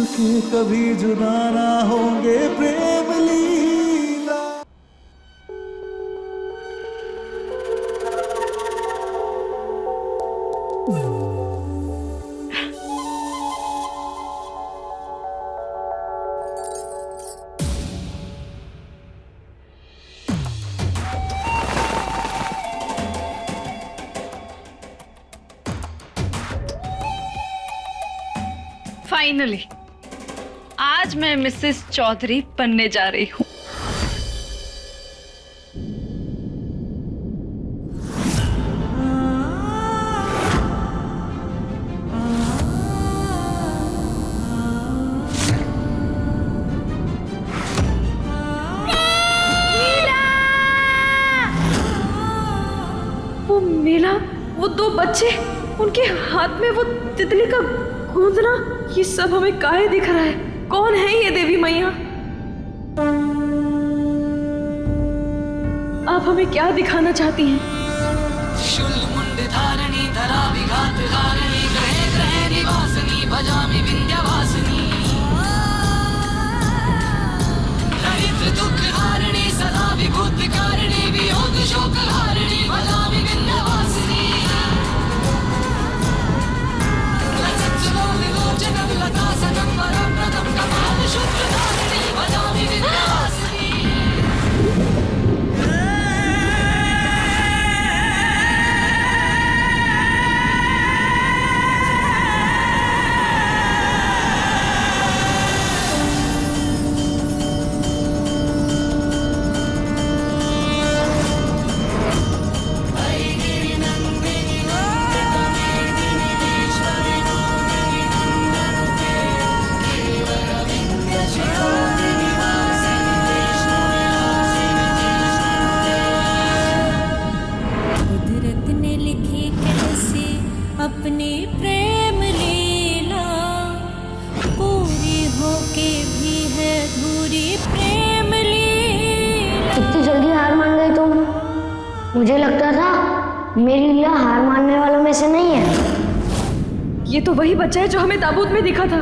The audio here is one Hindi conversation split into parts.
के कभी जुदा ना होंगे प्रेम लीला। फाइनली आज मैं मिसेस चौधरी बनने जा रही हूँ। वो मीला, वो दो बच्चे, उनके हाथ में वो तितली का गूंजना, ये सब हमें काहे दिख रहा है? कौन है ये देवी मैया? आप हमें क्या दिखाना चाहती हैं? शूल मुंड धारणी धरा विघात हारिणी ग्रहे ग्रहे निवासिनी भजामि विंध्यवासिनी दरिद्र दुख हारिणी सदा विभूति कारिणी वियोग शोक हारिणी भजामि विंध्यवासिनी लज्जलोविलोचनं लतासनं वरप्रदं कपाल शुभ्रधारिणी भजामि विंध्यवासिनी। अपनी प्रेम लीला पूरी होके भी है अधूरी प्रेम लीला। इतनी जल्दी हार मान गई तुम? मुझे लगता था मेरी लीला हार मानने वालों में से नहीं है। ये तो वही बच्चा है जो हमें ताबूत में दिखा था।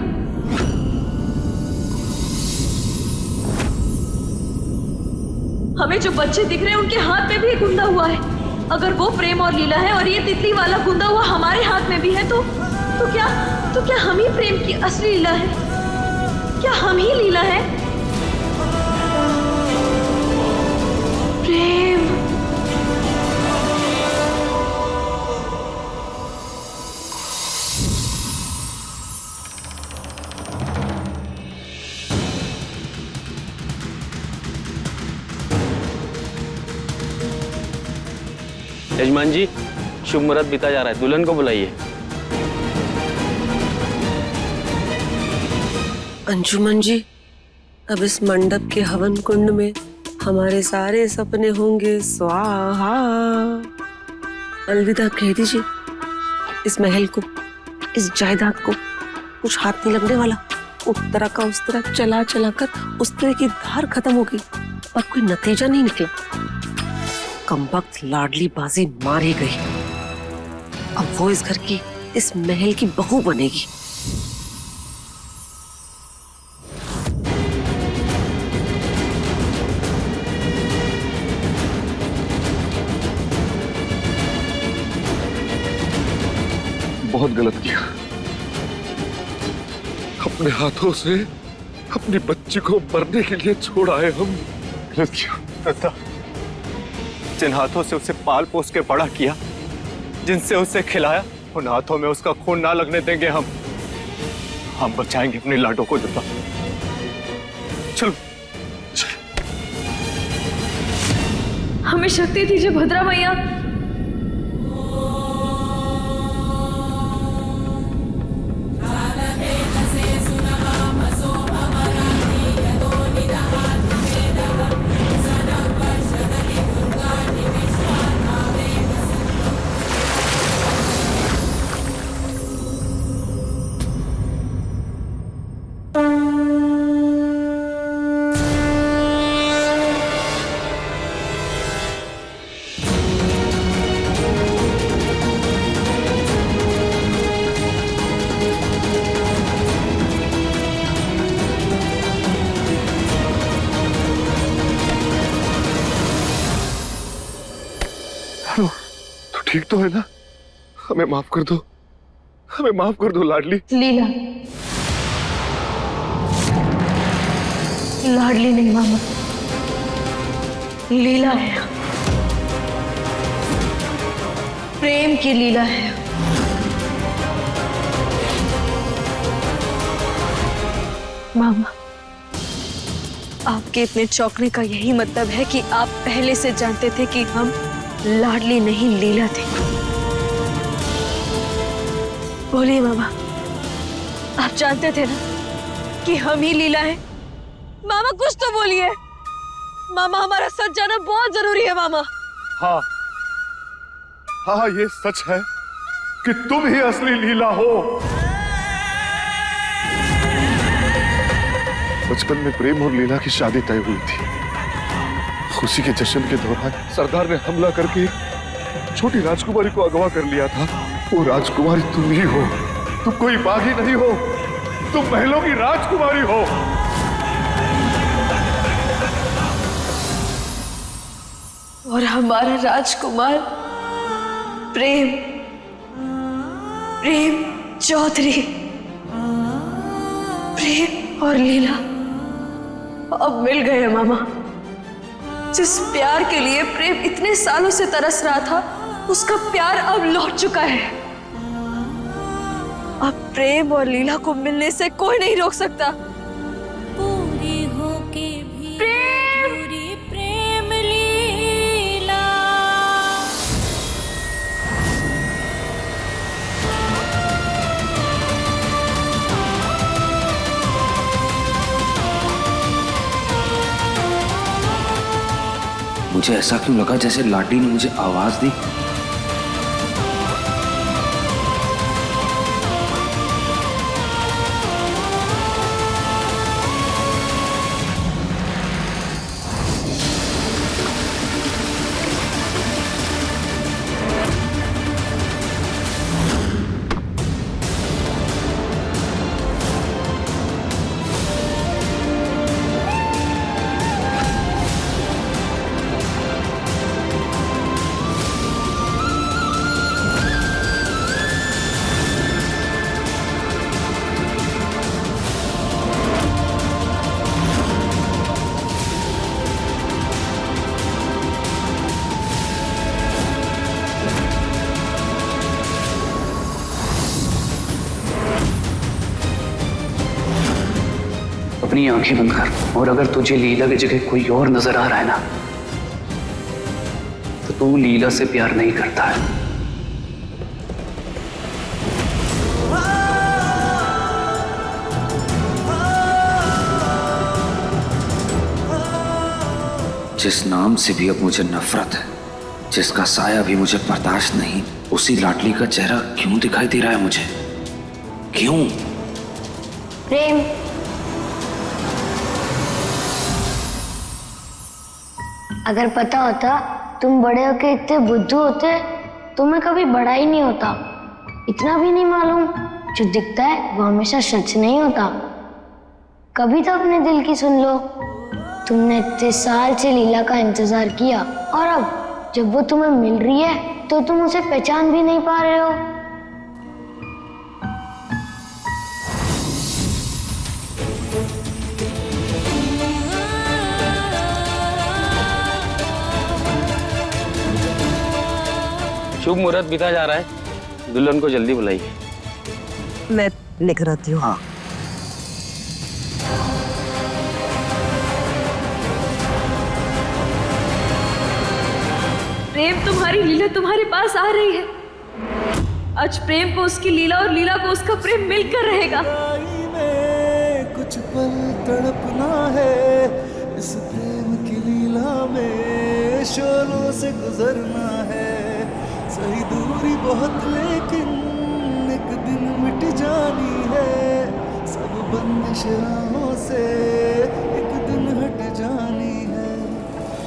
हमें जो बच्चे दिख रहे हैं उनके हाथ में भी गुंदा हुआ है। अगर वो प्रेम और लीला है और ये तितली वाला गुंदा हुआ हमारे हाथ में भी है तो क्या हम ही प्रेम की असली लीला है? क्या हम ही लीला है? प्रेम। यजमान जी, शुभ मुहूर्त बीता जा रहा है, दुल्हन को बुलाइए। अंजुमन जी, अब इस मंडप के हवन कुंड में हमारे सारे सपने होंगे स्वाहा। अलविदा कह दीजिए इस महल को, इस जायदाद को। कुछ हाथ नहीं लगने वाला। उस तरह का उस तरह चला चला कर उस तरह की धार खत्म हो गई और कोई नतीजा नहीं निकला। कमबख्त लाडली बाजी मार ही गई। अब वो इस घर की, इस महल की बहू बनेगी। बहुत गलत किया। अपने हाथों से अपनी बच्ची को मरने के लिए छोड़ आए हम। गलत किया। जिन हाथों से उसे पाल पोस के बड़ा किया, जिनसे उसे खिलाया, उन हाथों में उसका खून ना लगने देंगे हम। हम बचाएंगे अपने लाडो को। दुर्गा, चलो। हमें शक्ति दीजिए भद्रा मैया। ठीक तो है ना? हमें माफ कर दो, हमें माफ कर दो लाडली। लीला, लाडली नहीं मामा, लीला है, प्रेम की लीला है। मामा, आपके इतने चौंकने का यही मतलब है कि आप पहले से जानते थे कि हम लाडली नहीं लीला थे। बोलिए मामा, आप जानते थे ना कि हम ही लीला है? मामा कुछ तो बोलिए। मामा, हमारा सच जानना बहुत जरूरी है मामा। हाँ हाँ, ये सच है कि तुम ही असली लीला हो। बचपन में प्रेम और लीला की शादी तय हुई थी। खुशी के जश्न के दौरान सरदार ने हमला करके छोटी राजकुमारी को अगवा कर लिया था। वो राजकुमारी तुम ही हो। तुम कोई बागी नहीं हो, तुम महलों की राजकुमारी हो। और हमारा राजकुमार प्रेम, प्रेम चौधरी, प्रेम और लीला अब मिल गए मामा। जिस प्यार के लिए प्रेम इतने सालों से तरस रहा था, उसका प्यार अब लौट चुका है। अब प्रेम और लीला को मिलने से कोई नहीं रोक सकता। पूरी होके भी प्रेम! पूरी प्रेम लीला। मुझे ऐसा क्यों लगा जैसे लाडली ने मुझे आवाज दी। अपनी आंखें बंद कर, और अगर तुझे लीला की जगह कोई और नजर आ रहा है ना, तो तू लीला से प्यार नहीं करता है। जिस नाम से भी अब मुझे नफरत है, जिसका साया भी मुझे बर्दाश्त नहीं, उसी लाडली का चेहरा क्यों दिखाई दे रहा है मुझे? क्यों? प्रेम। अगर पता होता तुम बड़े होके इतने बुद्धू होते, तुम्हें कभी बड़ा ही नहीं होता। इतना भी नहीं मालूम, जो दिखता है वो हमेशा सच नहीं होता। कभी तो अपने दिल की सुन लो। तुमने इतने साल से लीला का इंतजार किया, और अब जब वो तुम्हें मिल रही है तो तुम उसे पहचान भी नहीं पा रहे हो। शुभ मुहूर्त बीता जा रहा है, दुल्हन को जल्दी बुलाइए। मैं लेकर आती हूँ। हाँ। प्रेम, तुम्हारी लीला तुम्हारे पास आ रही है। आज प्रेम को उसकी लीला और लीला को उसका प्रेम मिलकर रहेगा। में कुछ पल तड़पना है, इस प्रेम की लीला में शोलों से गुजरना है। सही दूरी बहुत लेकिन एक दिन मिट जानी है। सब बंदिश राहों से एक दिन हट जानी है।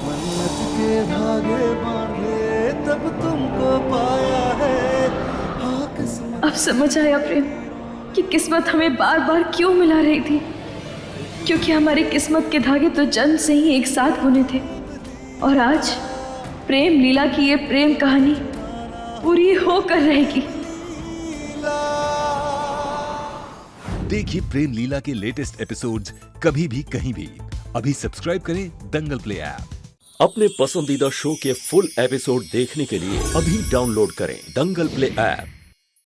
मन्नत के धागे बांधे तब तुमको पाया है। हाँ किस्मत। अब समझ आया प्रेम कि किस्मत हमें बार बार क्यों मिला रही थी। क्योंकि हमारी किस्मत के धागे तो जन्म से ही एक साथ बुने थे। और आज प्रेम लीला की ये प्रेम कहानी पूरी होकर रहेगी। देखिए प्रेम लीला के लेटेस्ट एपिसोड्स कभी भी कहीं भी। अभी सब्सक्राइब करें दंगल प्ले ऐप। अपने पसंदीदा शो के फुल एपिसोड देखने के लिए अभी डाउनलोड करें दंगल प्ले ऐप।